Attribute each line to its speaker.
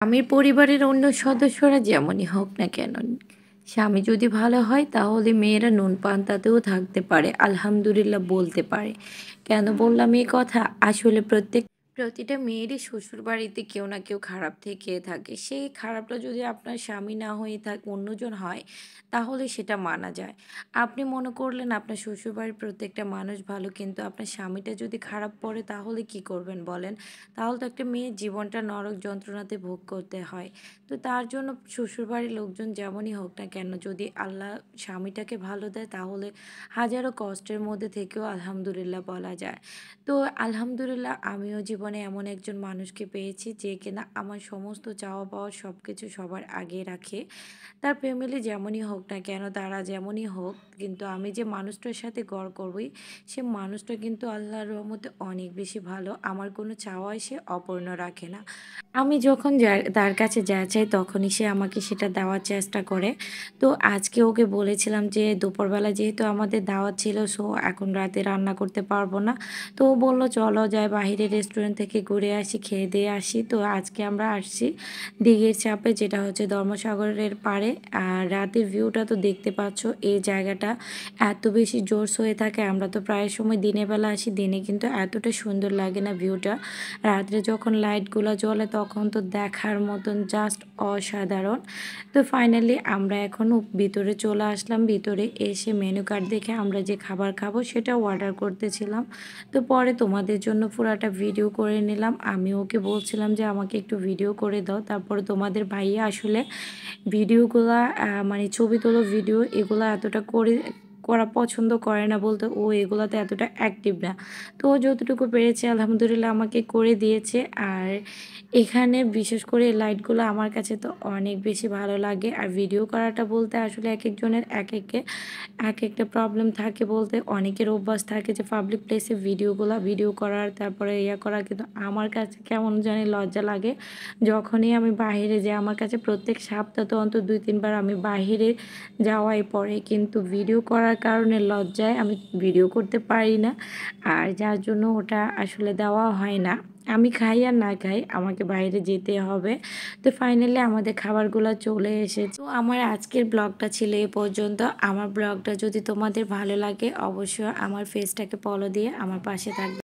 Speaker 1: স্বামীর পরিবারের অন্য সদস্যরা যেমনই হোক না কেন, স্বামী যদি ভালো হয় তাহলে মেয়েরা নুন পান্তাতেও থাকতে পারে, আলহামদুলিল্লাহ বলতে পারে। কেন বললাম এই কথা? আসলে প্রতিটা মেয়েরই শ্বশুরবাড়িতে কেউ না কেউ খারাপ থেকে থাকে। সেই খারাপটা যদি আপনার স্বামী না হয়ে অন্যজন হয়, তাহলে সেটা মানা যায়। আপনি মনে করলেন আপনার শ্বশুরবাড়ির প্রত্যেকটা মানুষ ভালো, কিন্তু আপনার স্বামীটা যদি খারাপ পড়ে তাহলে কি করবেন বলেন? তাহলে তো একটা মেয়ের জীবনটা নরক যন্ত্রণাতে ভোগ করতে হয়। তো তার জন্য শ্বশুরবাড়ির লোকজন যেমনই হোক না কেন, যদি আল্লাহ স্বামীটাকে ভালো দেয় তাহলে হাজারো কষ্টের মধ্যে থেকেও আলহামদুলিল্লাহ বলা যায়। তো আলহামদুলিল্লাহ আমিও জীবনে এমন একজন মানুষকে পেয়েছি যে কিনা আমার সমস্ত চাওয়া পাওয়া সব কিছু সবার আগে রাখে। তার ফ্যামিলি যেমনই হোক না কেন, তারা যেমনই হোক, কিন্তু আমি যে মানুষটার সাথে গড় করবই, সে মানুষটা কিন্তু আল্লাহর রহমতে অনেক বেশি ভালো। আমার কোনো চাওয়াই সে অপূর্ণ রাখে না। আমি যখন তার কাছে যা চাই তখনই সে আমাকে সেটা দেওয়ার চেষ্টা করে। তো আজকে ওকে বলেছিলাম যে দুপুরবেলা যেহেতু আমাদের দাওয়াত ছিল, সো এখন রাতে রান্না করতে পারবো না। তো ও বলল চলো যাই বাহিরে রেস্টুরেন্ট থেকে ঘুরে আসি, খেয়ে দিয়ে আসি। তো আজকে আমরা আসছি দিঘির চাপে, যেটা হচ্ছে ধর্মসাগরের পাড়ে। আর রাতের ভিউটা তো দেখতে পাচ্ছ, এই জায়গাটা এত বেশি জোরস হয়ে থাকে। আমরা তো প্রায় সময় দিনের বেলা আসি, দিনে কিন্তু এতটা সুন্দর লাগে না ভিউটা। রাত্রে যখন লাইটগুলো জ্বলে তখন তো দেখার মতন জাস্ট অসাধারণ। তো ফাইনালি আমরা এখনও ভিতরে চলে আসলাম। ভিতরে এসে মেনু কার্ড দেখে আমরা যে খাবার খাবো সেটা অর্ডার করতেছিলাম। তো পরে তোমাদের জন্য পুরাটা ভিডিও করে নিলাম। আমি ওকে বলছিলাম যে আমাকে একটু ভিডিও করে দাও। তারপরে তোমাদের ভাইয়া আসলে ভিডিওগুলা মানে ছবি তোলো ভিডিও এগুলা এতটা করা পছন্দ করে না, বলতে ও এগুলাতে এতটা অ্যাক্টিভ না। তো ও যতটুকু পেরেছে আলহামদুলিল্লাহ আমাকে করে দিয়েছে। আর এখানে বিশেষ করে এই লাইটগুলো আমার কাছে তো অনেক বেশি ভালো লাগে। আর ভিডিও করাটা বলতে আসলে একেকজনের এক একটা প্রবলেম থাকে, বলতে অনেকের অভ্যাস থাকে যে পাবলিক প্লেসে ভিডিও করার, তারপরে ইয়া করার, কিন্তু আমার কাছে কেমন জানি লজ্জা লাগে যখনই আমি বাহিরে যাই। আমার কাছে প্রত্যেক সপ্তাহে অন্তত ২-৩ বার আমি বাহিরে যাওয়াই পড়ে, কিন্তু ভিডিও করার কারণে লজ্জায় আমি ভিডিও করতে পারি না। আর যার জন্য ওটা আসলে দেওয়া হয় না। আমি খাই আর না খাই, আমাকে বাইরে যেতে হবে। তো ফাইনালি আমাদের খাবারগুলো চলে এসেছে। তো আমার আজকের ব্লগটা ছিল এ পর্যন্ত। আমার ব্লগটা যদি তোমাদের ভালো লাগে অবশ্যই আমার পেজটাকে ফলো দিয়ে আমার পাশে থাকবে।